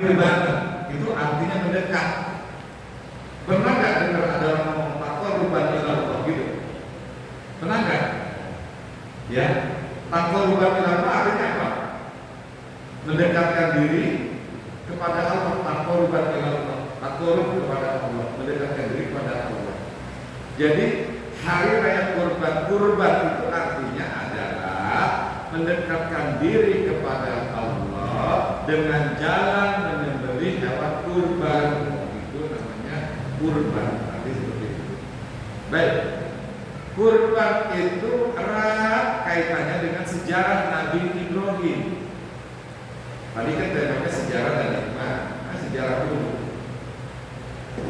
Ibadah itu artinya mendekat. Pernah nggak dengar ada orang ngomong taqarruban ilallah gitu? Pernah nggak? Ya, taqarruban ilallah artinya apa? Mendekatkan diri kepada Allah. Taqarruban ilallah, taqarrub kepada Allah, mendekatkan diri kepada Allah. Jadi hari raya kurban itu artinya adalah mendekatkan diri kepada Allah dengan jalan menyembelih hewan kurban. Itu namanya kurban. Arti seperti itu. Baik, kurban itu erat kaitannya dengan sejarah Nabi Ibrahim. Tadi kan temanya sejarah dan iman. Nah, sejarah dulu.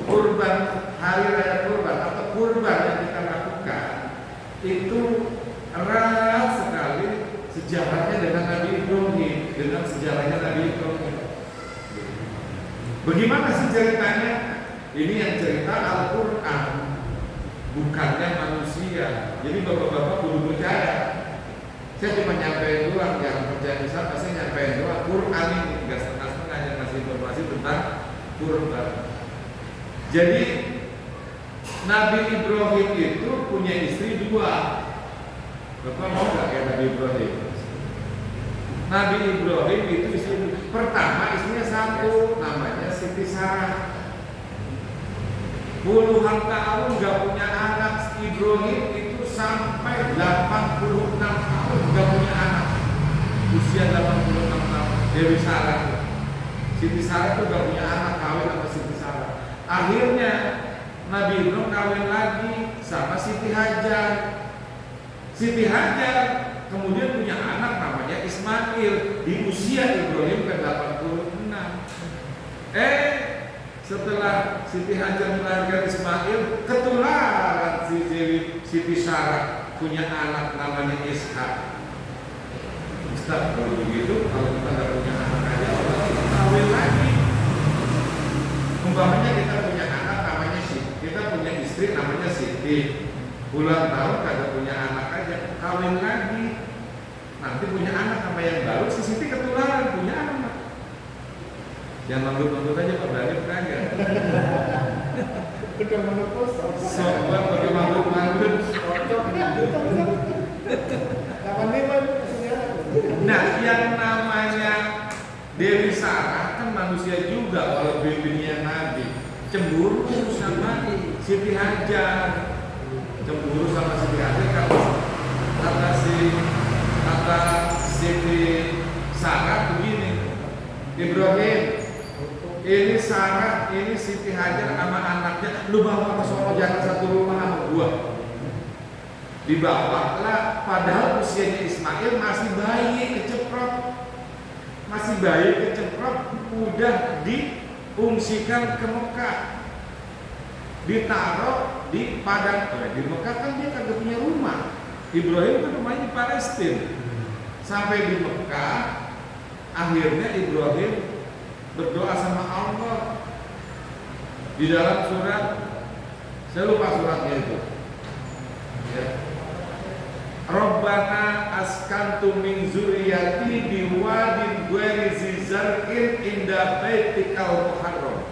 Kurban, hari raya kurban atau kurban yang kita lakukan itu erat sekali sejarahnya dengan Nabi Ibrahim, dengan sejarahnya Nabi Ibrahim. Bagaimana sih ceritanya? Ini yang cerita Al-Quran, bukannya manusia. Jadi bapak-bapak kudu percaya. Saya cuma nyampein doang, yang percaya bisa pasti nyampein doang. Quran ini nggak setengah-setengah yang ngasih informasi tentang kurban. Jadi Nabi Ibrahim itu punya istri dua. Bapak mau nggak kayak Nabi Ibrahim? Nabi Ibrahim itu istri pertama, istrinya satu, namanya Siti Sarah. Puluhan tahun nggak punya anak. Ibrahim itu sampai 86 tahun nggak punya anak. Usia 86 tahun. Dewi Sarah, Siti Sarah itu nggak punya anak, kawin sama Siti Sarah. Akhirnya Nabi Ibrahim kawin lagi sama Siti Hajar. Siti Hajar kemudian punya anak namanya Ismail di usia Ibrahim ke 86. Setelah Siti Hajar melahirkan Ismail, ketularan Siti Sarah punya anak namanya Ishak. Ustaz, kalau begitu, kalau kita nggak punya anak aja, kita kawin lagi. Umpamanya kita punya anak namanya Siti, kita punya istri namanya Siti. Bulan tahun kagak punya anak aja, kawin lagi. Nanti punya anak sama yang baru, si Siti ketularan punya anak. Jangan manggil-manggil aja Pak, berani kagak. Udah menepus. Sobat pakai manggil-manggil. Nah, yang namanya Dewi Sarah kan manusia juga, walau bibinya Nabi. Cemburu sama Siti Hajar. Cemburu sama Siti Hajar kata Siti Sarah begini, Ibrahim, ini Sarah, ini Siti Hajar sama anaknya, lu bawa ke Solo, jangan satu rumah sama gua. Dibawalah, padahal usianya Ismail masih bayi keceprot, udah diungsikan ke Mekah, ditaruh di padang. Di Mekah kan dia kagak punya rumah. Ibrahim kan rumahnya di Palestina. Sampai di Mekah, akhirnya Ibrahim berdoa sama Allah di dalam surat, saya lupa suratnya itu. Ya. Rabbana askantu min zuriyati biwadin ghairi zi zar'in inda baitikal muharram.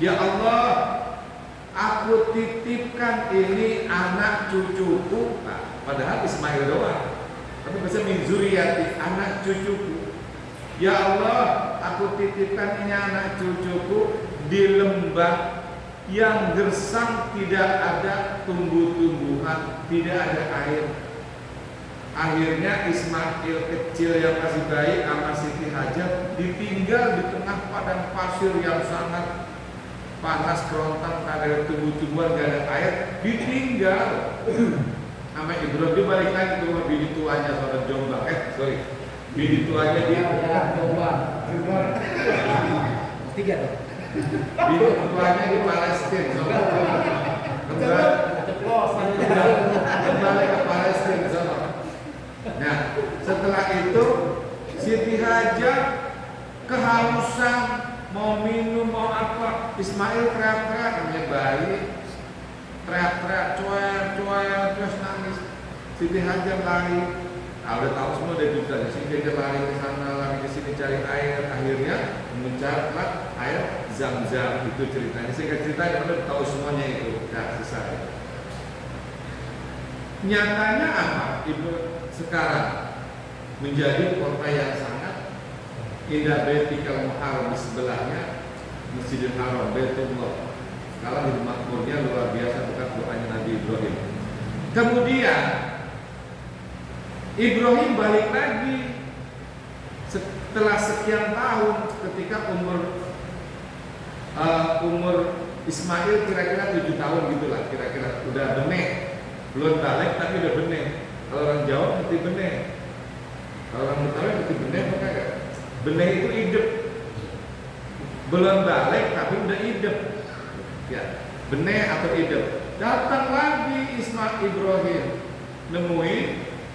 Ya Allah, aku titipkan ini anak cucuku. Nah, padahal Ismail doang, tapi bisa min zuriyati, anak cucuku. Ya Allah, aku titipkan ini anak cucuku di lembah yang gersang, tidak ada tumbuh-tumbuhan, tidak ada air. Akhirnya Ismail kecil yang masih bayi sama Siti Hajar ditinggal di tengah padang pasir yang sangat panas kerontang, tak ada tumbuh-tumbuhan, gak ada air, ditinggal. Sama Ibrahim balik lagi ke rumah bini tuanya soal Jombang. Bini tuanya dia Jombang. Tiga dong. Bini tuanya di Palestina. Kembali ke Palestina sama. Nah, setelah itu Siti Hajar kehausan, mau minum, mau apa, Ismail teriak-teriak, namanya bayi, teriak-teriak, cuer, terus nangis. Siti Hajar lari Udah tahu semua dari juga, sehingga dia lari ke sana, lari ke sini cari air, akhirnya mencarilah air Zam-Zam. Itu ceritanya. Sehingga ceritanya udah tahu semuanya itu, udah selesai. Nyatanya apa? Ibu sekarang menjadi kota yang sangat indah, Baitul Muharram di sebelahnya Masjidil Haram, Baitullah. Sekarang di makmurnya luar biasa berkat doanya Nabi Ibrahim. Kemudian Ibrahim balik lagi setelah sekian tahun, ketika umur Ismail kira-kira 7 tahun gitulah, kira-kira udah benih, belum balik tapi udah benih. Kalau orang Jawa ngerti benih, kalau orang Betawi ngerti benih apa kagak? Benih itu hidup, belum balik tapi udah hidup, ya benih atau hidup. Datang lagi Ibrahim nemuin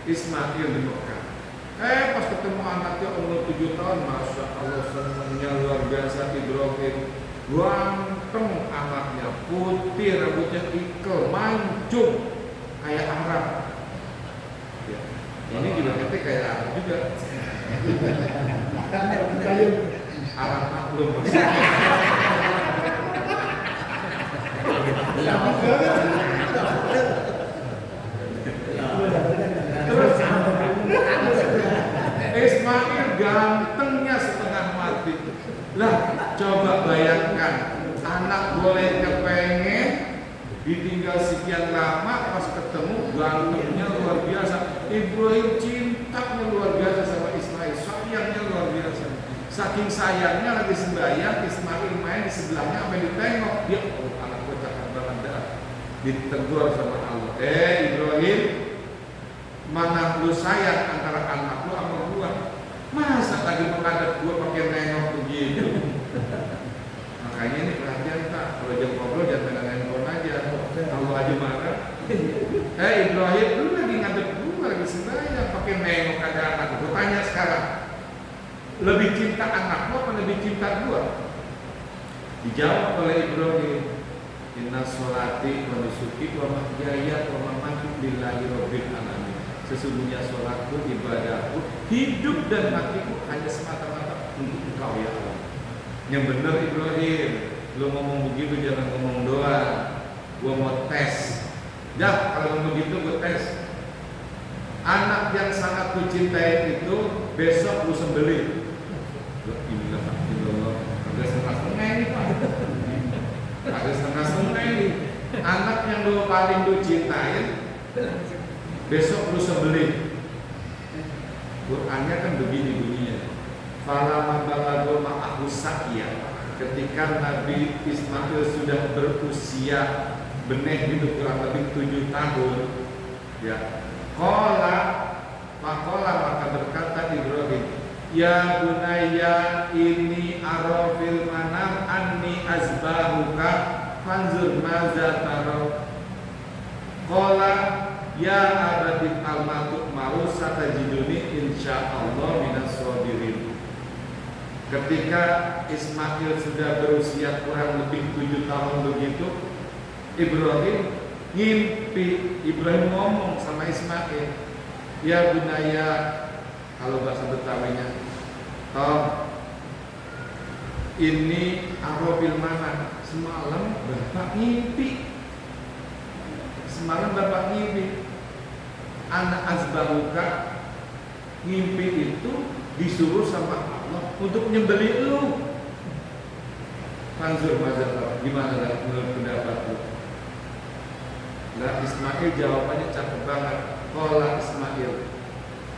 Ismail di Mekah. Pas ketemu anaknya umur 7 tahun, Masya Allah senangnya luar biasa Ibrahim. Ganteng anaknya, putih, rambutnya ikel, mancung, kayak Arab. Ya. Ini juga ketik kayak Arab juga. Arab maklum. Terus Ismail gantengnya setengah mati. Lah coba bayangkan, anak boleh kepengen, ditinggal sekian lama, pas ketemu gantengnya luar biasa. Ibrahim cintanya luar biasa sama Ismail, sayangnya luar biasa. Saking sayangnya lagi sembahyang, Ismail main di sebelahnya, sampai ditengok, dia anak gue cakap banget dah. Ditegur sama Allah, Ibrahim, mana lu sayang antara anak lu sama gua? Masa lagi menghadap gua pakai nengok begitu? Makanya ini perhatian tak, kalau jam ngobrol jangan pegang handphone aja. Kalau aja marah, Ibrahim, lu lagi ngadep gua, lagi sembahyang, pakai nengok ada anak. Gua tanya sekarang, lebih cinta anak lu apa lebih cinta gua? Dijawab oleh Ibrahim, inna sholati wa nusuki wa mahyaya wa mamati lillahi rabbil alamin. Sesungguhnya sholatku, ibadahku, hidup dan matiku hanya semata-mata untuk Engkau ya Allah. Yang benar Ibrahim, lu ngomong begitu jangan ngomong doang. Gua mau tes. Kalau ngomong begitu gua tes. Anak yang sangat ku cintai itu besok lu sembelih. Agak setengah-setengah ini Pak. Agak setengah-setengah ini. Anak yang lu paling lu cintain besok lu sembelih. Qur'annya kan begini bunyinya. Falamma balagha ma'ahu sa'ya. Ketika Nabi Ismail sudah berusia benih hidup kurang lebih 7 tahun, ya. Maka berkata Ibrahim, ya bunayya ini arafil manam anni azbahuka fanzur maza taro. Qala ya abadi almatuk mau satajiduni insyaallah minas sabirin. Ketika Ismail sudah berusia kurang lebih 7 tahun begitu, Ibrahim ngimpi. Ibrahim ngomong sama Ismail, ya bunaya, kalau bahasa Betawinya, Tom, ini arobil mana? Semalam bapak ngimpi. Semalam bapak ngimpi. Anak azbahuka, ngimpi itu disuruh sama Allah untuk nyembelih lu. Fanzur mazal, gimana menurut pendapat lu? Nah Ismail jawabannya cakep banget. Qala Ismail,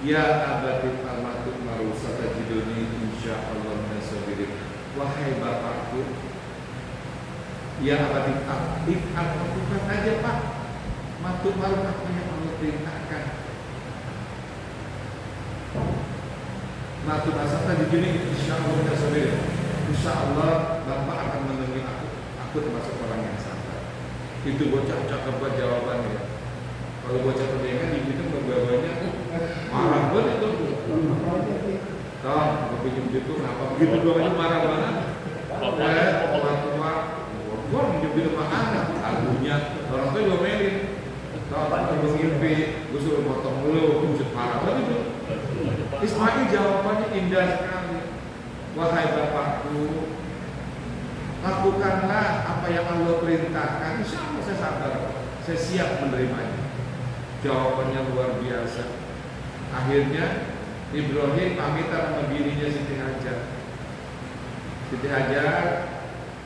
ya abadi almatuk maru satajiduni insyaallah minas sabirin. Wahai bapakku, ya abadi lakukan aja Pak. Matuk maru apa yang Allah perintahkan. Matuk asata dijuni insyaallah minas sabirin. Insyaallah Bapak akan menemui aku termasuk orang yang sabar. Itu bocah cakep banget jawabannya. Kalau bocah pendengar di situ membawanya marah banget itu. Tahu, aku pinjam gitu kenapa begitu doang itu marah banget. Orang tua, gua pinjam gitu mah anak, lagunya orang tua diomelin. Tahu Bapak mau ngimpi, gue suruh potong dulu, buset parah banget itu. Ismail jawabannya indah sekali. Wahai bapakku, lakukanlah apa yang Allah perintahkan. Insya Allah saya sabar, saya siap menerimanya. Jawabannya luar biasa. Akhirnya Ibrahim pamitan sama bininya Siti Hajar. Siti Hajar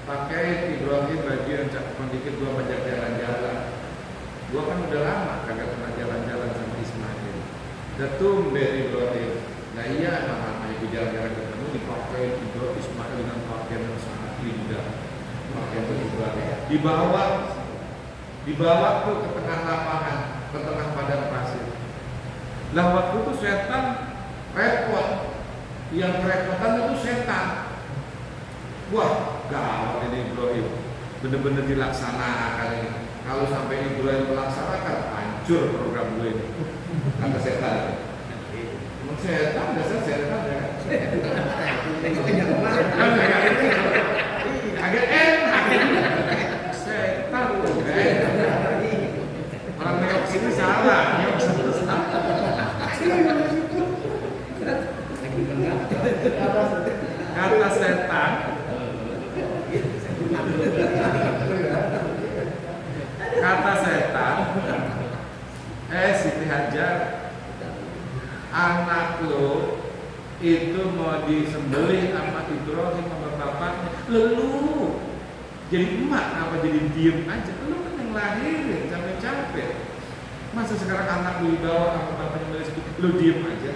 pakai Ibrahim baju yang cakupan dikit, gua ajak jalan-jalan. Gua kan udah lama kagak pernah jalan-jalan sama Ismail. Ketum dari Ibrahim. Nah iya, nama ibu jalan-jalan ketemu dipakai juga Ismail dengan pakaian yang sangat indah. Pakaian itu dibawa tuh ke tengah lapangan, ke tengah padang pasir. Lah waktu itu setan repot, yang kerepotan itu setan. Wah, gawat ini Ibrahim, bener-bener dilaksanakan ini. Kalau sampai Ibrahim melaksanakan, hancur program gue ini. Kata setan. Emang setan, dasar setan ya. Agak enak. Setan loh, orang nengok sini salah, nengok sini salah. Kata setan, Siti Hajar, anak lo itu mau disembelih sama Ibrahim sama bapaknya, lu jadi emak apa jadi diem aja? Lu kan yang lahirin capek-capek, masa sekarang anak lu dibawa sama bapaknya dari situ, lu diem aja?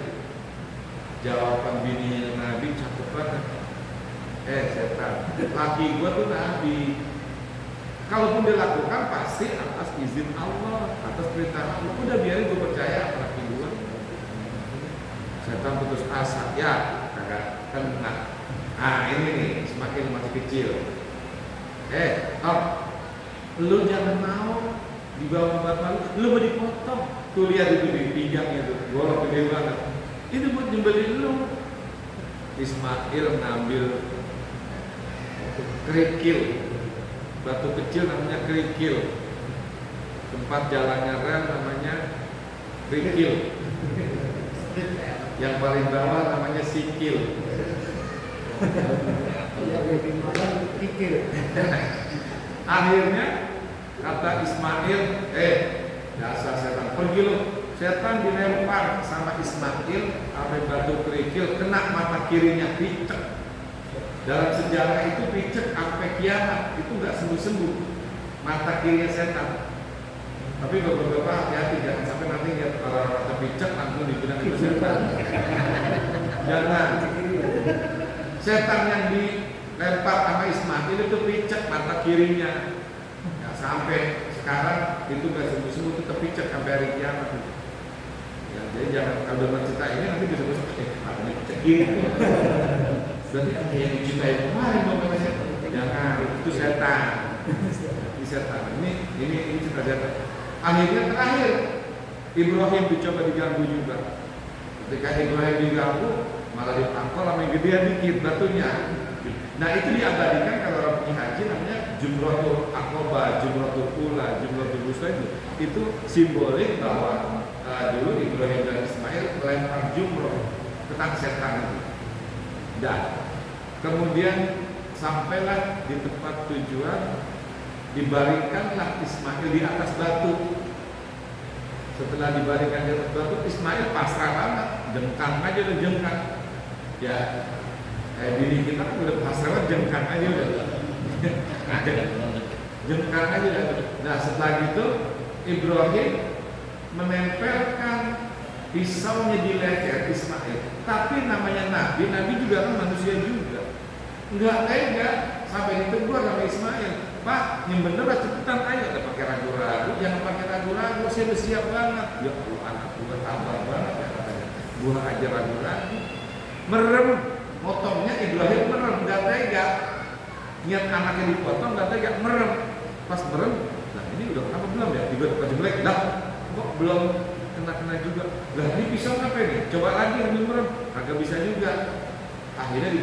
Jawaban bininya Nabi cakep banget. Setan, laki gua tuh Nabi. Kalaupun dia lakukan pasti atas izin Allah, atas perintah Allah. Udah biarin gue percaya apa laki gue. Setan putus asa, ya kagak kena. Nah ini nih, semakin masih kecil. Lu jangan mau dibawa bapak lu mau dipotong. Tuh lihat itu di pinggangnya tuh, golok gede banget. Itu buat nyembelih lu. Ismail ngambil kerikil, batu kecil namanya kerikil, tempat jalannya rel namanya kerikil, yang paling bawah namanya sikil. Akhirnya kata Ismail, dasar setan, pergi lu. Setan dilempar sama Ismail sampai batu kerikil, kena mata kirinya, picek. Dalam sejarah itu picek sampai kiamat, itu nggak sembuh-sembuh mata kirinya setan. Tapi bapak-bapak hati-hati, jangan sampai nanti lihat kalau mata picek langsung dibilang itu setan. Jangan. Setan yang dilempar sama Ismail itu picek mata kirinya. Ya, sampai sekarang itu nggak sembuh-sembuh, itu terpicek sampai hari kiamat. Ya, jadi jangan kalau dengar cerita ini nanti bisa-bisa matanya picek gini. Berarti yang dicintai kemarin namanya jangan, itu setan. Ini setan. Ini cerita setan. Akhirnya terakhir Ibrahim dicoba diganggu juga. Ketika Ibrahim diganggu malah ditangkol sama yang gedean dikit batunya. Nah itu diabadikan kalau orang pergi haji namanya Jumratul Aqabah, Jumratul Ula, Jumratul Wusta itu simbolik bahwa dulu Ibrahim dan Ismail melempar jumroh tentang setan itu. Dan kemudian sampailah di tempat tujuan, dibaringkanlah Ismail di atas batu. Setelah dibaringkan di atas batu, Ismail pasrah banget, jengkang aja udah jengkang. Ya, diri kita kan udah pasrah, jengkang aja udah. Jengkang aja udah. Nah setelah itu Ibrahim menempelkan pisaunya di leher Ismail. Tapi namanya Nabi juga kan manusia juga. Enggak tega sampai ditegur sama Ismail. Pak, yang bener lah cepetan aja. Gak pakai ragu-ragu, jangan pakai ragu-ragu. Saya udah siap banget. Ya Allah, anak gua tambah banget ya katanya. Gua aja ragu-ragu. Merem, motongnya Ibrahim merem, enggak tega. Niat anaknya dipotong, enggak tega, merem. Pas merem, nah ini udah kenapa belum ya? Tiba tiba jelek, dah kok belum kena juga. Lah ini pisau apa ini? Coba lagi ambil merem, kagak bisa juga. Akhirnya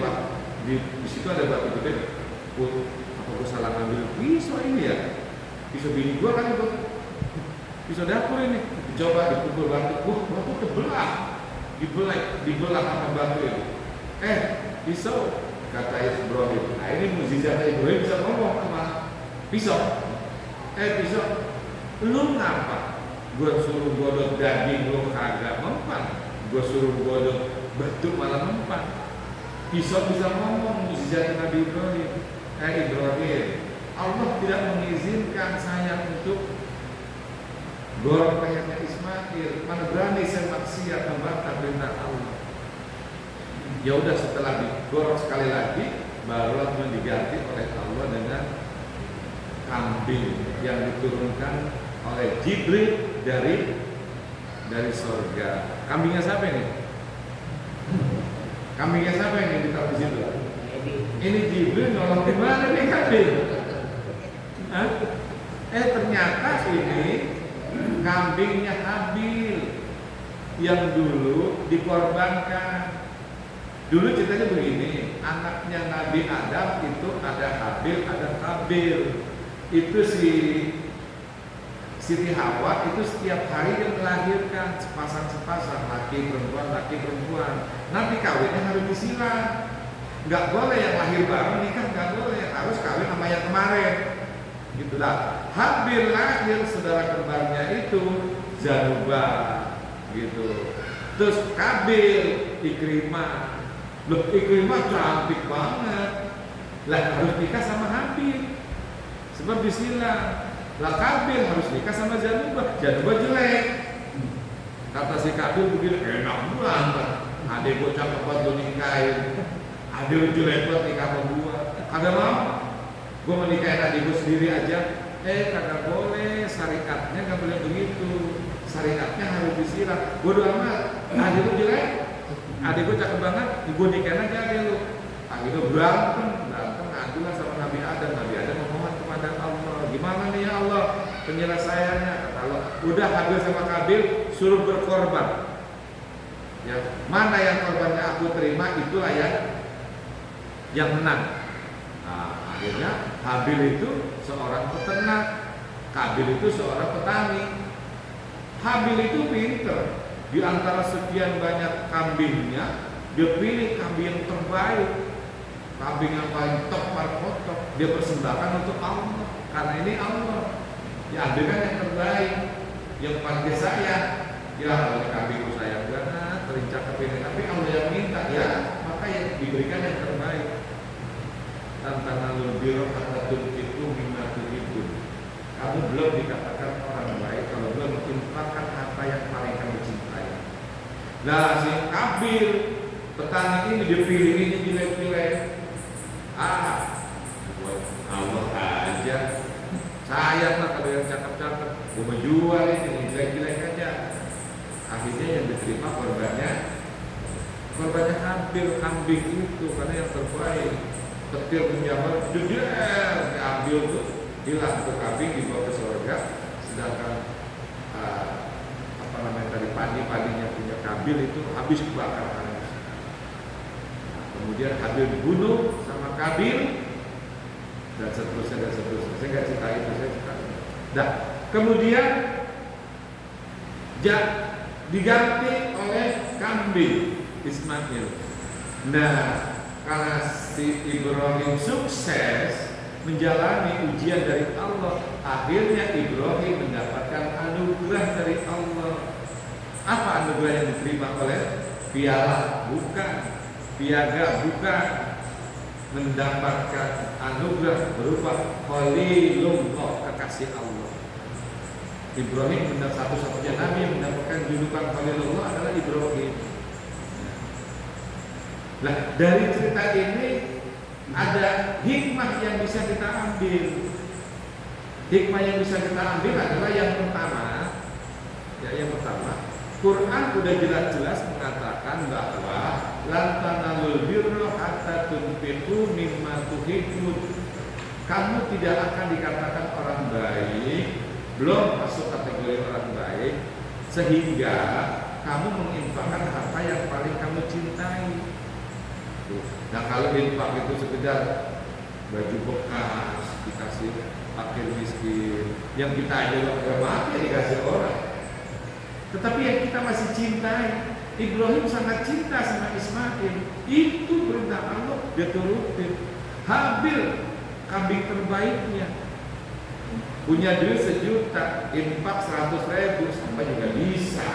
di situ ada batu gede. Apa gue salah ngambil pisau ini ya? Pisau bini gua kan itu. Pisau dapur ini coba dipukul batu, batu terbelah, dibelah sama batu itu. Pisau, kata Ibrahim. Nah ini mukjizat Ibrahim bisa ngomong sama pisau. Pisau, lu ngapa? Gua suruh godok daging lu kagak mempan. Gua suruh godok batu malah mempan. Pisau bisa ngomong, mukjizat Nabi Ibrahim. Ibrahim, Allah tidak mengizinkan saya untuk gorong lehernya Ismail. Mana berani saya maksiat membantah perintah Allah. Ya udah, setelah digorong sekali lagi, barulah diganti oleh Allah dengan kambing yang diturunkan oleh Jibril dari surga. Kambingnya siapa ini? Kambingnya siapa ini ditaruh di situ? Ini Jibril nolong di mana nih kambing? Ternyata ini kambingnya Habil yang dulu dikorbankan. Dulu ceritanya begini, anaknya Nabi Adam itu ada Habil, ada Qabil. Itu Siti Hawa itu setiap hari dia melahirkan sepasang laki perempuan. Nanti kawinnya harus disilang. Nggak boleh yang lahir bareng nikah, nggak boleh, harus kawin sama yang kemarin. Gitu lah. Habil lahir saudara kembarnya itu Zanubah, gitu. Terus Qabil Ikrimah. Loh, Ikrimah cantik banget. Lah harus nikah sama Habil. Sebab disilang. Lah Qabil harus nikah sama Zanubah. Zanubah jelek. Kata si Qabil begini, enak banget. Adek gue cakep banget lu nikahin. Adek lu jelek banget nikah sama gua. Kagak mau. Gua menikahin adik gue sendiri aja. Kagak boleh. Syariatnya gak boleh begitu. Syariatnya harus disilang. Gua doa amat. Adek lu jelek. Adek gue cakep banget. Gua nikahin aja adek lu. Akhirnya berantem adulah sama Nabi Adam. Nabi Adam memohon kepada Allah, gimana nih ya Allah penyelesaiannya? Kata Allah, udah Habil sama Qabil suruh berkorban. Ya, mana yang korbannya aku terima itulah yang menang. Nah, akhirnya Habil itu seorang peternak, Qabil itu seorang petani. Habil itu pinter. Di antara sekian banyak kambingnya, dia pilih kambing yang terbaik. Kambing yang paling top, paling kotor, dia persembahkan untuk Allah. Karena ini Allah, diambilkan yang terbaik, yang paling saya. Ya, oleh kambingku sayang banget, terincak kepingin, tapi Allah yang minta, ya maka yang diberikan yang terbaik. Tantanalul birra hatta tunfiqu mimma tuhibbun. Kamu belum dikatakan orang baik kalau belum menginfakkan apa yang paling kamu cintai. Nah, si Qabil petani ini dipilih, ini pilih-pilih. Buat Allah aja. Sayang lah kalau yang cakep-cakep. Gue menjual ini, jelek-jelek aja. Akhirnya yang diterima korbannya Habil, kambing itu karena yang terbaik. Petir menjamur, jeder, diambil tuh, hilang tuh kambing, dibawa ke surga. Sedangkan padi-padinya punya Qabil itu habis kebakar hangus. Kemudian Habil dibunuh sama Qabil dan seterusnya. Saya nggak cerita itu, saya cerita. Nah, kemudian diganti oleh kambing Ismail. Nah, karena si Ibrahim sukses menjalani ujian dari Allah, akhirnya Ibrahim mendapatkan anugerah dari Allah. Apa anugerah yang diterima oleh piala? Bukan. Piagam? Bukan. Mendapatkan anugerah berupa Khalilullah, kekasih Allah. Ibrahim benar satu-satunya nabi yang mendapatkan julukan Khalilullah adalah Ibrahim. Nah, dari cerita ini ada hikmah yang bisa kita ambil. Hikmah yang bisa kita ambil adalah yang pertama, Quran sudah jelas-jelas mengatakan bahwa lan tanalul birra hatta tunfiqu mimma tuhibbun. Kamu tidak akan dikatakan orang baik, belum masuk kategori orang baik, sehingga kamu menginfakkan harta yang paling kamu cintai. Nah, kalau infak itu sekedar baju bekas dikasih fakir miskin, yang kita aja nggak pakai dikasih orang. Tetapi yang kita masih cintai, Ibrahim sangat cinta sama Ismail. Itu perintah Allah, dia turutin. Habil, kambing terbaiknya, punya duit 1 juta, infak 100.000 sampai juga bisa.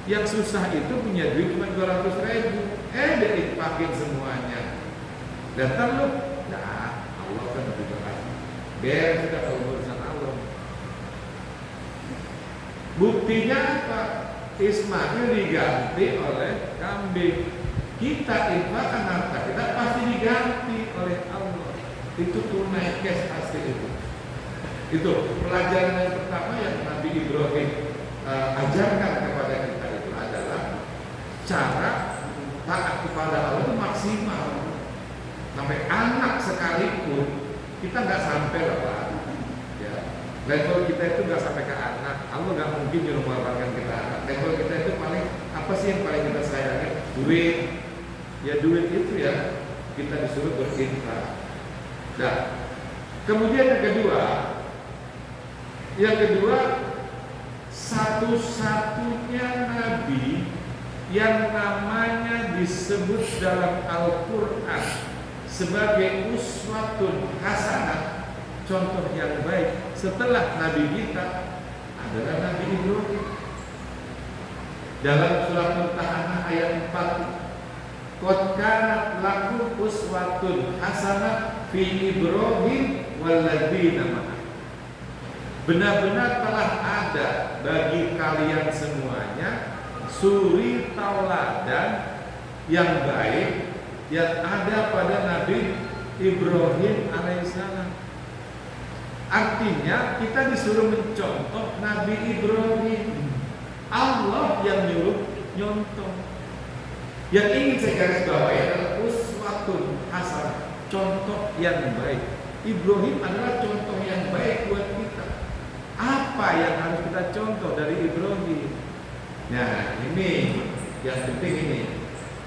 Yang susah itu punya duit cuma 200.000, dia infakin semuanya. Datang lu, nah Allah kan juga kasih. Biar sudah kalau urusan Allah. Buktinya apa? Ismail diganti oleh kambing. Kita infakkan harta kita pasti diganti oleh Allah. Itu tunai cash asli itu. Itu pelajaran yang pertama yang Nabi Ibrahim ajarkan kepada kita itu adalah cara taat kepada Allah itu maksimal. Sampai anak sekalipun kita nggak sampai lah Pak. Ya, level kita itu nggak sampai ke anak. Allah nggak mungkin nyuruh mengorbankan kita anak. Level kita itu paling apa sih yang paling kita sayangi? Duit. Ya duit itu ya kita disuruh berinfak. Nah, kemudian yang kedua, satu-satunya nabi yang namanya disebut dalam Al-Quran sebagai uswatun hasanah, contoh yang baik setelah nabi kita adalah Nabi Ibrahim. Dalam surat Al-Tahanah ayat 4, qad kanat lakum uswatun hasanah fi Ibrahim walladzina ma'ah. Benar-benar telah ada bagi kalian semuanya suri tauladan yang baik yang ada pada Nabi Ibrahim alaihissalam. Artinya kita disuruh mencontoh Nabi Ibrahim. Allah yang nyuruh nyontoh. Yang ingin saya garis bawahi adalah uswatun hasanah, contoh yang baik. Ibrahim adalah contoh yang baik buat kita. Apa yang harus kita contoh dari Ibrahim? Nah, ini yang penting ini.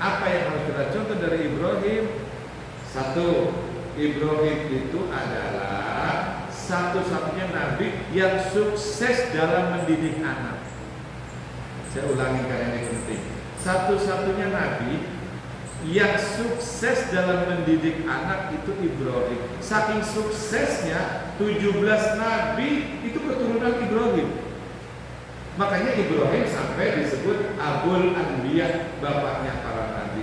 Apa yang harus kita contoh dari Ibrahim? Satu, Ibrahim itu adalah satu-satunya nabi yang sukses dalam mendidik anak. Saya ulangi karena ini penting. Satu-satunya nabi yang sukses dalam mendidik anak itu Ibrahim. Saking suksesnya 17 nabi itu keturunan Ibrahim. Makanya Ibrahim sampai disebut Abul Anbiya, bapaknya para nabi.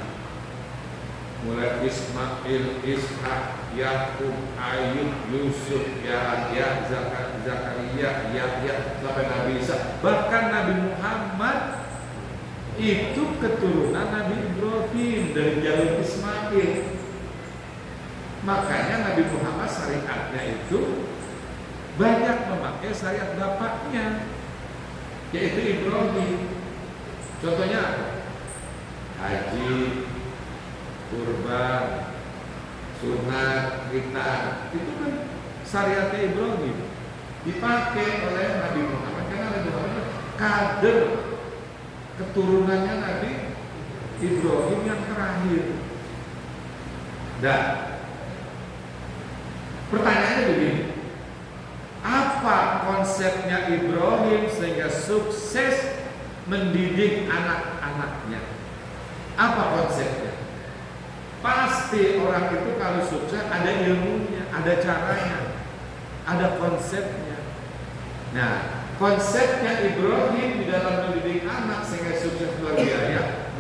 Mulai Ismail, Ishak, Yakub, Ayub, Yusuf, Yahya, Zakaria, Yahya sampai Nabi Isa. Bahkan Nabi Muhammad itu keturunan Nabi Ibrahim dari jalur Ismail. Makanya Nabi Muhammad syariatnya itu banyak memakai syariat bapaknya, yaitu Ibrahim. Contohnya apa? Haji, kurban, sunat, khitan, itu kan syariatnya Ibrahim dipakai oleh Nabi Muhammad karena Nabi Muhammad kader keturunannya Nabi Ibrahim yang terakhir. Dan pertanyaannya begini, apa konsepnya Ibrahim sehingga sukses mendidik anak-anaknya? Apa konsepnya? Pasti orang itu kalau sukses ada ilmunya, ada caranya, ada konsepnya. Nah, konsepnya Ibrahim di dalam mendidik anak sehingga sukses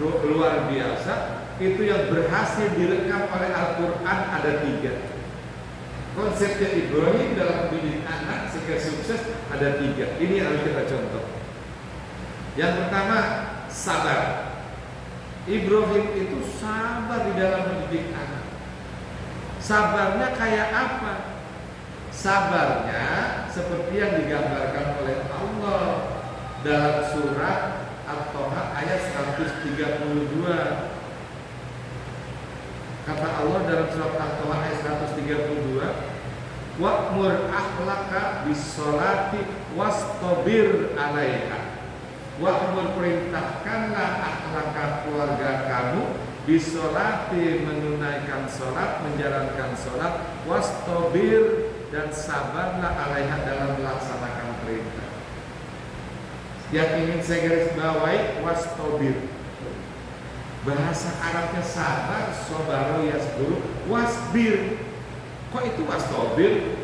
luar biasa itu yang berhasil direkam oleh Al-Quran ada 3. Konsepnya Ibrahim dalam mendidik anak sehingga sukses ada 3. Ini harus kita contoh. Yang pertama, sabar. Ibrahim itu sabar di dalam mendidik anak. Sabarnya kayak apa? Sabarnya seperti yang digambarkan oleh Allah dalam surat At-Taha ayat 132. Kata Allah dalam surat At-Taha ayat 132, wa'mur akhlaka bis-sholati wastabir 'alaiha. Wa'mur perintahkanlah akhlaka keluarga kamu bisolati menunaikan sholat, menjalankan sholat, wastobir dan sabarlah alaiha dalam melaksanakan perintah. Yang ingin saya garis bawahi wastobir. Bahasa Arabnya sabar, sobaro yasburu, wasbir. Kok itu wastobir?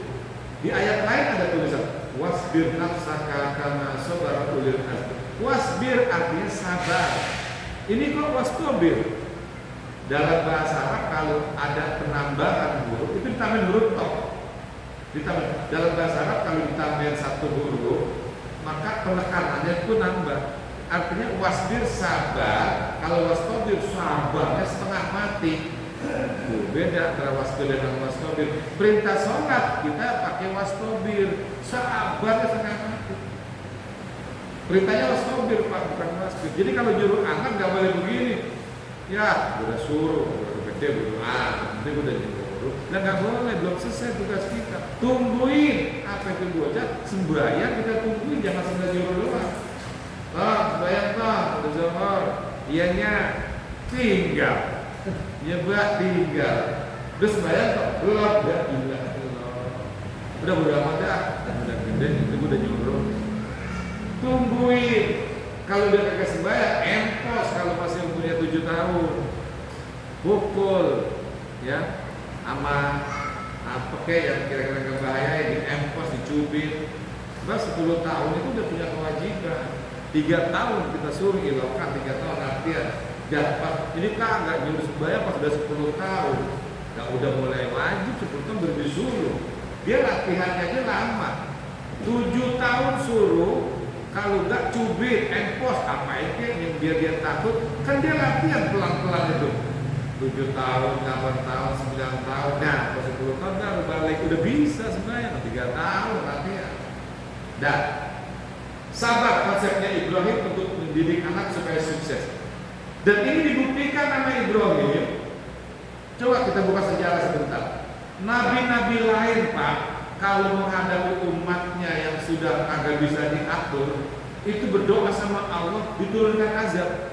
Di ayat lain ada tulisan wasbir nafsaka kama sabara ulil azmi. Wasbir artinya sabar. Ini kok wastobir? Dalam bahasa Arab kalau ada penambahan huruf itu ditambahin huruf tok. Dalam bahasa Arab kalau ditambahin satu huruf maka penekanannya itu nambah. Artinya wasbir sabar, kalau wastobir sabarnya setengah mati. Beda antara wasbir dengan wastobir. Perintah sholat kita pakai wastobir, sabarnya setengah mati. Perintahnya wastobir Pak, bukan wasbir. Jadi kalau nyuruh anak nggak boleh begini. Ya, udah suruh, udah gede berdoa, nanti udah nyuruh. Nah nggak boleh, belum selesai tugas kita. Tungguin, apa itu aja sembahyang kita tungguin, jangan sambil nyuruh doang. Sembahyang udah zuhur, ianya tinggal, ya Mbak tinggal. Terus sembahyang belum, udah udah amat dah, udah gede, itu udah nyuruh. Tungguin. Kalau udah kagak sembahyang, empos kalau masih umurnya 7 tahun. Pukul ya sama apa kayak yang kira-kira nggak bahaya, di empos, dicubit. Mbak 10 tahun itu udah punya kewajiban. 3 tahun kita suruh ilahkan, 3 tahun artian dapat. Ini kagak nyuruh sembahyang pas udah 10 tahun. Nggak udah mulai wajib 10 tahun disuruh. Dia latihannya aja lama. 7 tahun suruh. Kalau nggak cubit, empos, apa itu yang dia takut, kan dia latihan pelan-pelan itu. 7 tahun, 8 tahun, 9 tahun, nah 10 tahun baru balik, udah bisa sebenarnya, 3 tahun latihan. Dan sabar konsepnya Ibrahim untuk mendidik anak supaya sukses. Dan ini dibuktikan nama Ibrahim. Coba kita buka sejarah sebentar. Nabi-nabi lain Pak, kalau menghadapi umatnya yang sudah agak bisa diatur, itu berdoa sama Allah diturunkan azab.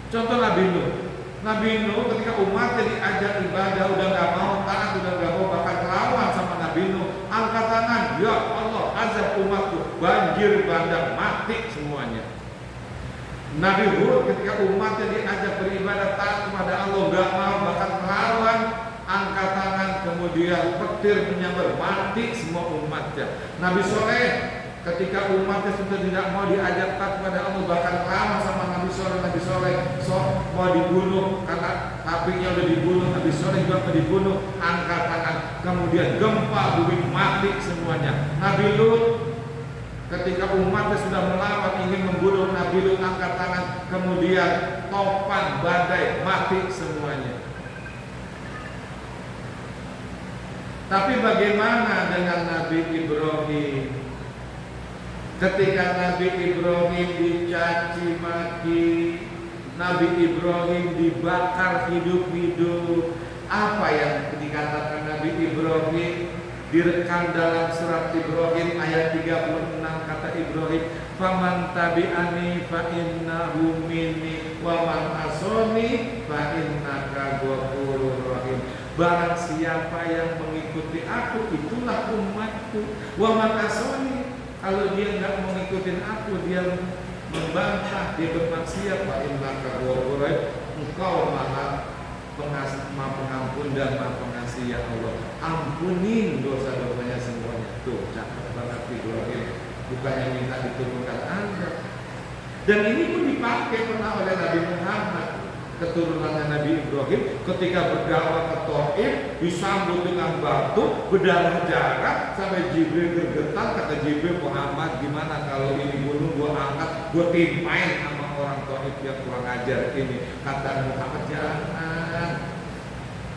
Contoh Nabi Nuh. Nabi Nuh ketika umatnya diajak ibadah udah nggak mau taat, udah nggak mau, bahkan lawan sama Nabi Nuh, angkat tangan, ya Allah azab umatku, banjir bandang, mati semuanya. Nabi Hud ketika umatnya diajak beribadah taat kepada Allah nggak mau, bahkan melawan, angkat tangan, kemudian petir menyambar, mati semua umatnya. Nabi Soleh ketika umatnya sudah tidak mau diajak taat kepada Allah, bahkan lama sama Nabi Soleh mau dibunuh karena sapinya udah dibunuh, Nabi Soleh juga mau dibunuh, angkat tangan, kemudian gempa bumi, mati semuanya. Nabi Lut ketika umatnya sudah melawan ingin membunuh Nabi Lut, angkat tangan, kemudian topan badai, mati semuanya. Tapi bagaimana dengan Nabi Ibrahim? Ketika Nabi Ibrahim dicaci maki, Nabi Ibrahim dibakar hidup-hidup, apa yang dikatakan Nabi Ibrahim? Direkam dalam surat Ibrahim ayat 36, kata Ibrahim, "Faman tabi'ani fa innahu minni wa man asani fa innaka ghafurur rahim." Barang siapa yang mengikuti aku, itulah umatku. Wa man asani, kalau dia enggak mengikuti aku, dia membantah, dia bermaksiat, fa innaka ghafurur rahim, engkau maha pengampun dan maha pengasih ya Allah. Ampunin dosa-dosanya semuanya. Tuh, cakep banget Ibrahim. Bukannya minta diturunkan azab. Dan ini pun dipakai pernah oleh Nabi Muhammad, keturunannya Nabi Ibrahim, ketika berdakwah ke Taif, disambut dengan batu, berdarah-darah, sampai Jibril gergetan. Kata Jibril, Muhammad, gimana kalau ini bunuh, gua angkat, gua timpain sama orang Taif yang kurang ajar ini. Kata Muhammad, jangan.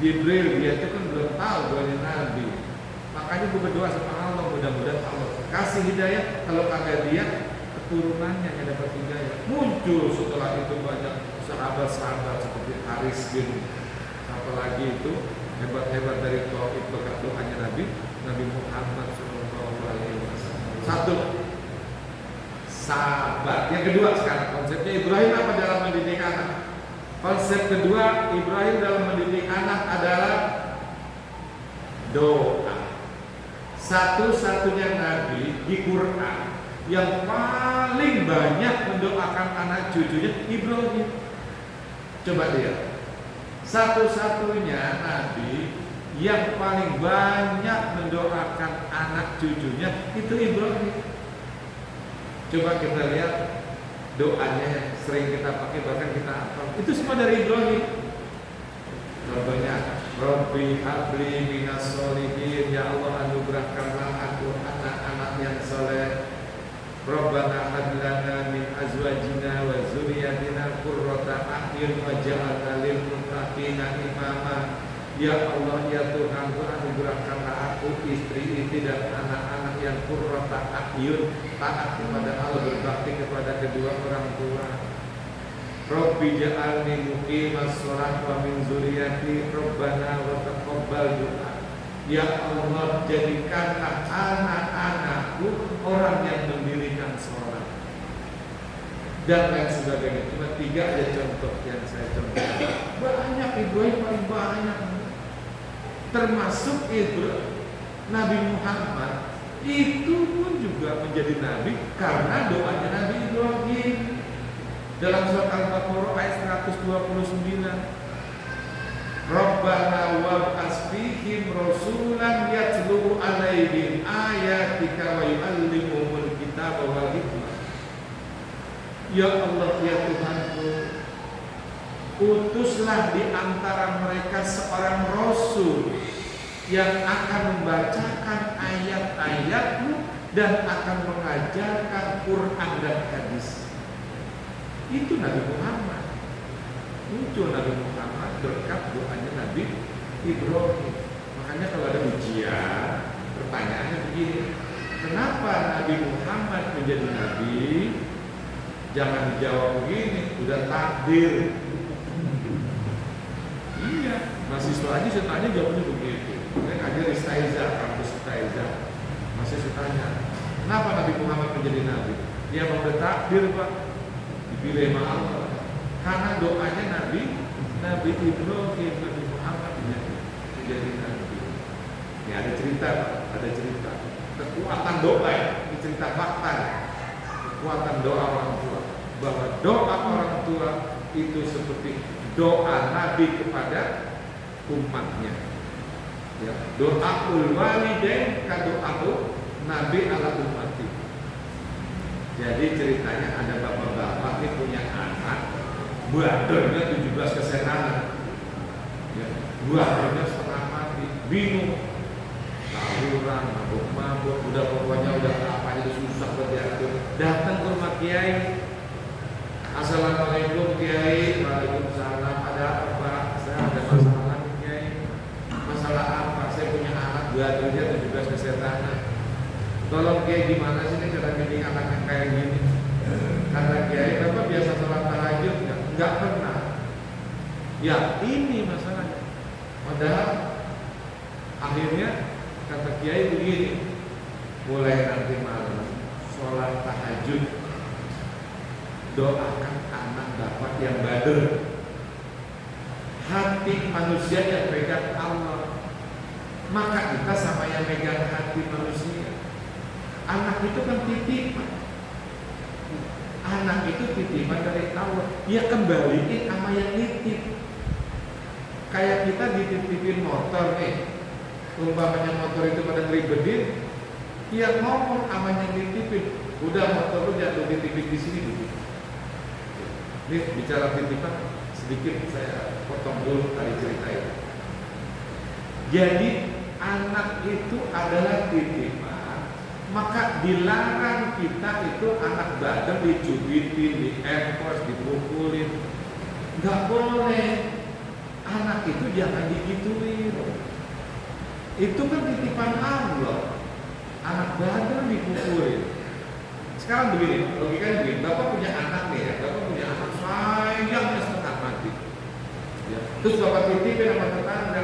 Jibril, dia itu kan belum tahu gua ini Nabi. Makanya gua berdoa sama Allah, mudah-mudahan Allah kasih hidayah. Kalau kagak dia, keturunannya yang dapat hidayah. Muncul setelah itu banyak sahabat-sahabat seperti Haris bin, apalagi itu hebat-hebat dari Taif berkat doanya Nabi Muhammad SAW. Satu, sabar. Yang kedua sekarang konsepnya Ibrahim apa dalam mendidik anak? Konsep kedua, Ibrahim dalam mendidik anak adalah doa. Satu-satunya nabi di Quran yang paling banyak mendoakan anak cucunya Ibrahim. Coba lihat. Satu-satunya nabi yang paling banyak mendoakan anak cucunya itu Ibrahim. Coba kita lihat doanya yang sering kita pakai, bahkan kita hafal. Itu semua dari Ibrahim. Contohnya, Rabbi habli minas solihin, ya Allah anugerahkanlah aku anak-anak yang soleh. Rabbana hab lana min azwajina wa dzurriyyatina qurrata a'yun waj'alna lil muttaqina imama. Ya Allah, ya Tuhanku, anugerahkanlah aku istri dan anak-anak yang qurrata a'yun, taat kepada Allah, berbakti kepada kedua orang tua. Rabbi ja'alni muqimas shalah wa min dzurriyyati rabbana wa taqabbal du'a. Ya Allah, jadikanlah anak-anakku orang yang mendirikan sholat dan lain sebagainya. Cuma 3 aja contoh yang saya contohkan. Banyak Ibrahim, paling banyak. Termasuk Ibrahim, Nabi Muhammad itu pun juga menjadi nabi karena doanya Nabi Ibrahim. Dalam surat Al-Baqarah ayat 129, Rabbana wab'ats fihim rasulan yatlu 'alaihim ayatika wa yu'allimuhumul kitaba wal hikmah. Ya Allah, ya Tuhanku, utuslah di antara mereka seorang rasul yang akan membacakan ayat-ayat-Mu dan akan mengajarkan Quran dan hadis. Itu Nabi Muhammad. Muncul Nabi Muhammad berkat doanya Nabi Ibrahim. Makanya kalau ada ujian, pertanyaannya begini, kenapa Nabi Muhammad menjadi nabi? Jangan dijawab begini, udah takdir. Iya, mahasiswa aja saya tanya jawabnya begitu. Saya ngajar di Staiza, kampus Staiza. Mahasiswa tanya, kenapa Nabi Muhammad menjadi nabi? Ya udah takdir Pak, dipilih sama Allah. Karena doanya Nabi Ibrahim, Nabi Muhammad menjadi nabi. Ini ada cerita, kekuatan doa ya, ini cerita fakta ya. Kekuatan doa orang tua, bahwa doa orang tua itu seperti doa Nabi kepada umatnya. Ya, doaul walidain kadoahu Nabi ala ummati. Jadi ceritanya ada bapak-bapak ini punya anak, badannya 17 kesenanan, ya, badannya setengah mati, bingung, tawuran, mabuk-mabuk, udah pokoknya udah apa aja susah buat diatur. Datang ke rumah kiai, assalamualaikum kiai, waalaikumsalam. Ada apa? Saya ada masalah nih kiai. Masalah apa? Saya punya anak badannya 17 kesenanan. Tolong kiai gimana sih nih cara bimbing anak yang kayak gini? Kata kiai, Bapak biasa sholat tahajud nggak? Nggak pernah. Ya ini masalahnya. Padahal akhirnya kata kiai begini, mulai nanti malam sholat tahajud, doakan anak dapat yang badar. Hati manusia yang pegang Allah, maka kita sama yang pegang hati manusia. Anak itu kan titipan. Anak itu titipan dari Allah. Ya kembaliin sama yang nitip. Kayak kita dititipin motor nih, umpamanya motor itu pada ngeribetin, ya ngomong sama yang dititipin, udah motor lu jatuh dititipin di sini dulu. Ini bicara titipan sedikit saya potong dulu tadi cerita itu. Jadi anak itu adalah titipan. Maka dilarang kita itu anak badan dicubitin, diempos, dipukulin. Gak boleh. Anak itu jangan digituin. Itu kan titipan Allah. Anak badan dipukulin. Sekarang begini, logikanya begini. Bapak punya anak nih ya, Bapak punya anak sayangnya setengah mati. Ya. Terus Bapak titipin sama tetangga,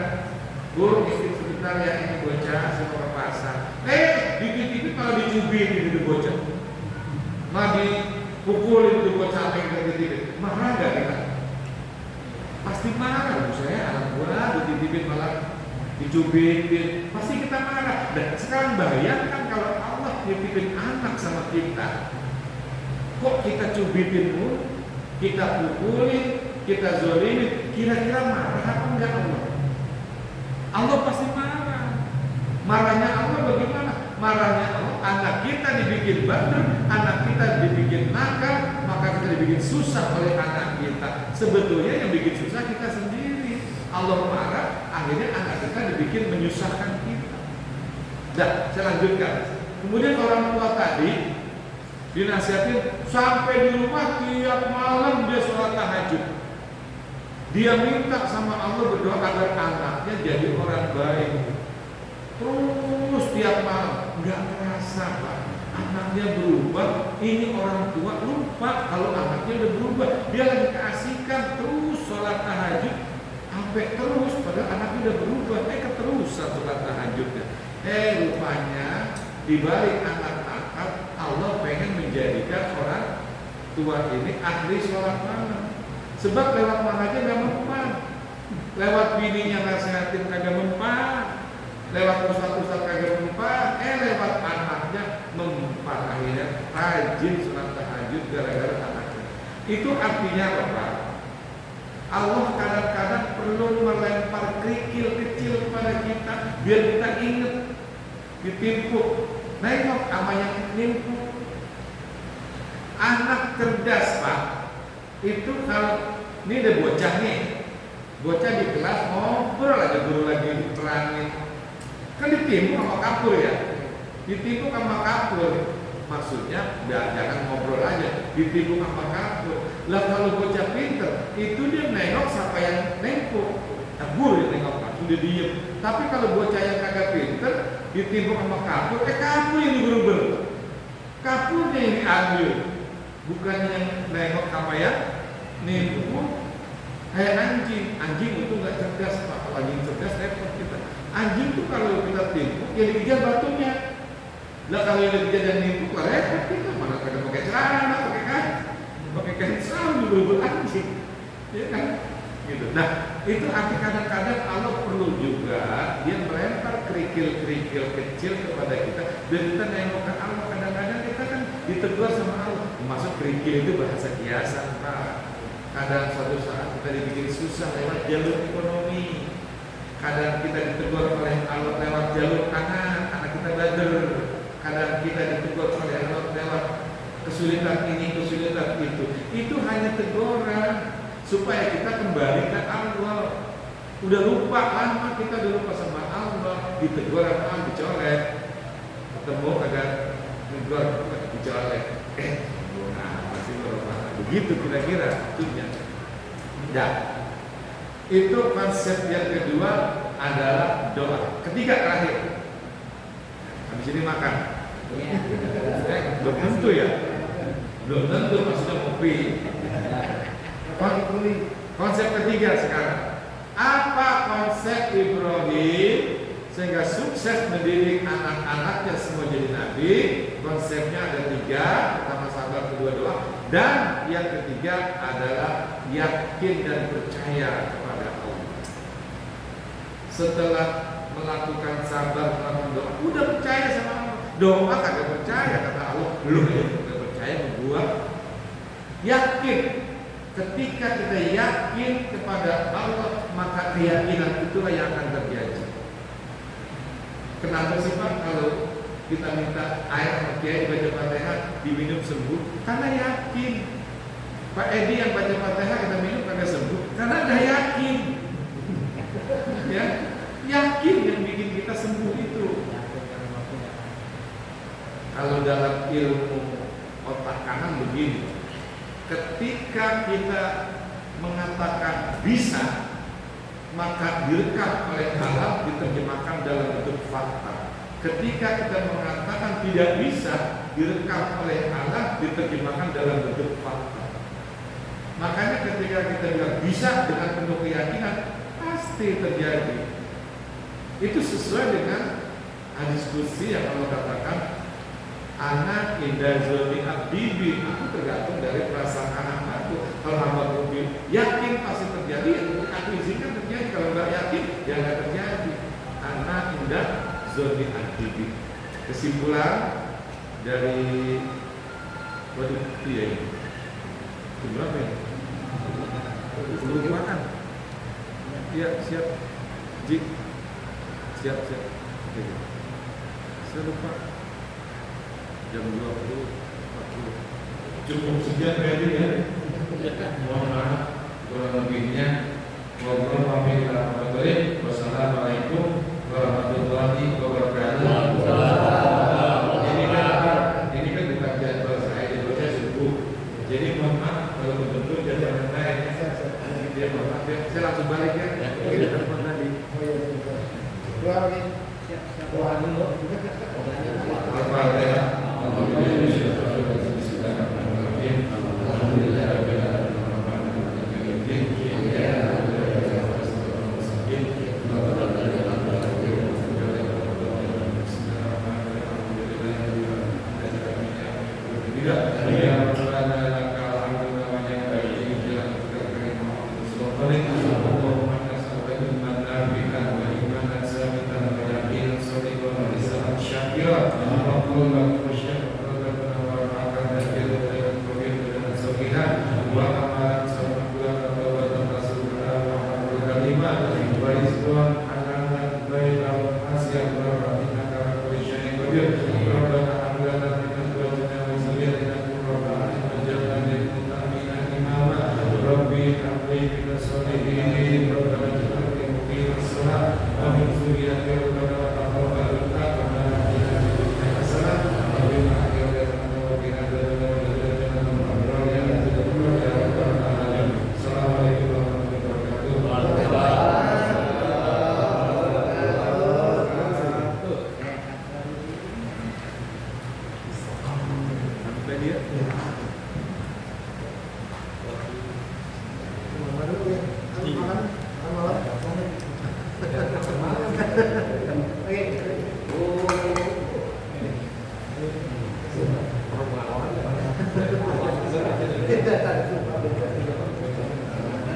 Bu, istri sebentar ya, ini bocah saya mau ke pasar. Dititipin kalau dicubitin itu bocah, malah dipukulin itu bocah apa yang dititipin, marah gak kita? pasti marah. Saya anak gua dititipin malah dicubitin, pasti kita marah. Dan sekarang bayangkan kalau Allah titipin anak sama kita, kok kita cubitin mulu, kita pukulin, kita zolimin, kira-kira marah apa enggak Allah? Allah pasti marah. Marahnya Allah bagaimana? Marahnya Allah, anak kita dibikin bandel, anak kita dibikin nakal, maka kita dibikin susah oleh anak kita. Sebetulnya yang bikin susah kita sendiri. Allah marah, akhirnya anak kita dibikin menyusahkan kita. Nah, saya lanjutkan. Kemudian orang tua tadi dinasihatin sampai di rumah tiap malam dia sholat tahajud. Dia minta sama Allah berdoa agar anaknya jadi orang baik. Terus tiap malam, nggak terasa Pak, anaknya berubah. Ini orang tua lupa kalau anaknya udah berubah. Dia lagi keasikan terus sholat tahajud sampai terus, padahal anaknya udah berubah. Keterusan sholat tahajudnya. Rupanya dibalik anak nakal, Allah pengen menjadikan orang tua ini ahli sholat malam. Sebab lewat mana aja gak mempan, lewat bininya nasihatin kagak mempan, lewat ustaz-ustaz kagak mempan, lewat anaknya mempan. Akhirnya rajin sholat tahajud gara-gara anaknya. Itu artinya apa Pak? Allah kadang-kadang perlu melempar kerikil kecil kepada kita biar kita ingat, ditimpuk. Nengok sama yang nimpuk. Anak cerdas Pak, itu kalau ini ada bocah nih, bocah di kelas ngobrol aja, guru lagi terangin, kan ditimpuk sama kapur ya, ditimpuk sama kapur. Maksudnya jangan ngobrol aja, ditimpuk sama kapur. Lah kalau bocah pinter, itu dia nengok siapa yang nempuk, guru yang nengok kapur, dia diem. Tapi kalau bocah yang kagak pinter, ditimpuk sama kapur, kapur yang digerubel, kapurnya yang diambil, bukan yang nengok sama yang nempuk. Kayak anjing itu nggak cerdas Pak. Kalau anjing cerdas repot kita. Anjing tuh kalau kita timpuk, ya dikejar batunya. Lah kalau yang dikejar dan nimpuk, lah repot kita. Mana pada pakai celana, pakai kain sarung digerubel anjing, ya kan? Gitu. Nah, itu arti kadang-kadang Allah perlu juga dia melempar kerikil-kerikil kecil kepada kita dan kita nengok ke Allah. Kadang-kadang kita kan ditegur sama Allah. Maksud kerikil itu bahasa kiasan Pak. Kadang suatu saat kita dibikin susah lewat jalur ekonomi. Kadang kita ditegur oleh Allah lewat jalur kanan, anak kita badar. Kadang kita ditegur oleh Allah lewat kesulitan ini, kesulitan itu. Itu hanya teguran supaya kita kembali ke Allah. Udah lupa lama kita udah lupa sama Allah, ditegur apa dicolek, ketemu agak tegur dicolek, masih lupa. Begitu kira-kira itunya. Dan itu konsep yang kedua adalah doa. Ketiga terakhir, habis ini makan. Belum tentu ya, belum tentu maksudnya kopi. Konsep ketiga sekarang, apa konsep Ibrahim sehingga sukses mendidik anak-anaknya semua jadi nabi? Konsepnya ada tiga. Pertama sabar, kedua doa, dan yang ketiga adalah yakin dan percaya kepada Allah. Setelah melakukan sabar, melakukan doa, udah percaya sama Allah. Doa kagak percaya, kata Allah, lu kagak percaya membuat yakin. Ketika kita yakin kepada Allah, maka keyakinan itulah yang akan terjadi. Kenapa sih Pak kalau kita minta air sama kiai baca Fatihah diminum sembuh? Karena yakin. Pak Edi yang baca Fatihah kita minum kagak sembuh karena dah yakin. Ya, yakin yang bikin kita sembuh itu. Kalau dalam ilmu otak kanan begini, ketika kita mengatakan bisa, maka direkam oleh alam, diterjemahkan dalam bentuk fakta. Ketika kita mengatakan tidak bisa, direkam oleh alam, diterjemahkan dalam bentuk fakta. Makanya ketika kita bilang bisa dengan penuh keyakinan, pasti terjadi. Itu sesuai dengan hadis qudsi yang Allah katakan, anak indah zoni abdi, aku tergantung dari perasaan hambaku. Kalau hambaku yakin pasti terjadi. terjadi, aku izinkan terjadi. Kalau nggak yakin, ya nggak terjadi. Anak indah zoni aktivi. Kesimpulan dari waduh iya ini. Berapa ya? Belum makan. Iya siap. Jik. Siap. Oke. Saya lupa. Jam 20.40. Cukup sekian berarti ya. Mohon maaf kurang lebihnya. Ngobrol pamit warahmatullahi wabarakatuh. Warahmatullahi wabarakatuh. Ini kan bukan jadwal saya subuh. Jadi mohon maaf kalau betul-betul jadwal lain. Dia mohon maaf ya. Saya langsung balik ya. Kita telepon tadi. Keluar lagi. Keluar dulu.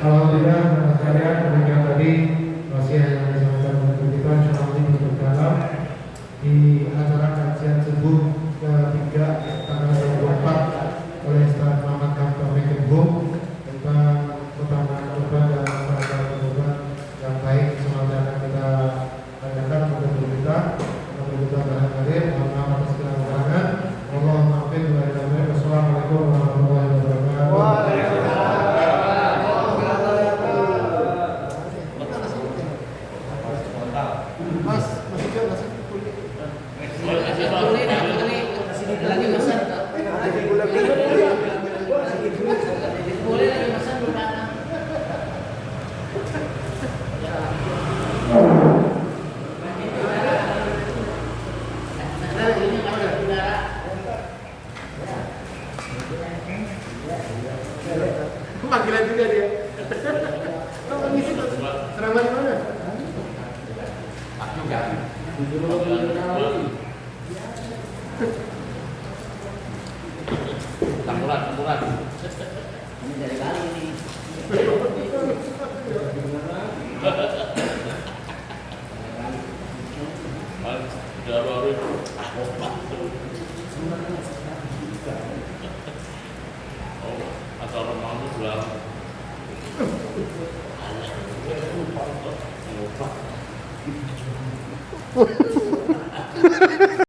Alhamdulillah, sekalian demikian tadi wasiat yang disampaikan untuk kita insyaallah berdalam di acara kajian subuh ketiga tanggal 24 oleh Ustaz Muhammad Kantor Mekenbum tentang keutamaan korban dan perangkat korban yang baik. Semoga akan kita tanyakan untuk kita bahan hadir. Mohon maaf atas segala kekurangan. Allahumma maafin wa ilahi. Wassalamualaikum warahmatullahi wabarakatuh. Panggilan juga dia. Oh, ngisi tuh. Ceramah di mana? Pak juga. Tamburan. Ini dari Bali nih. Asal Romawi bilang lupa.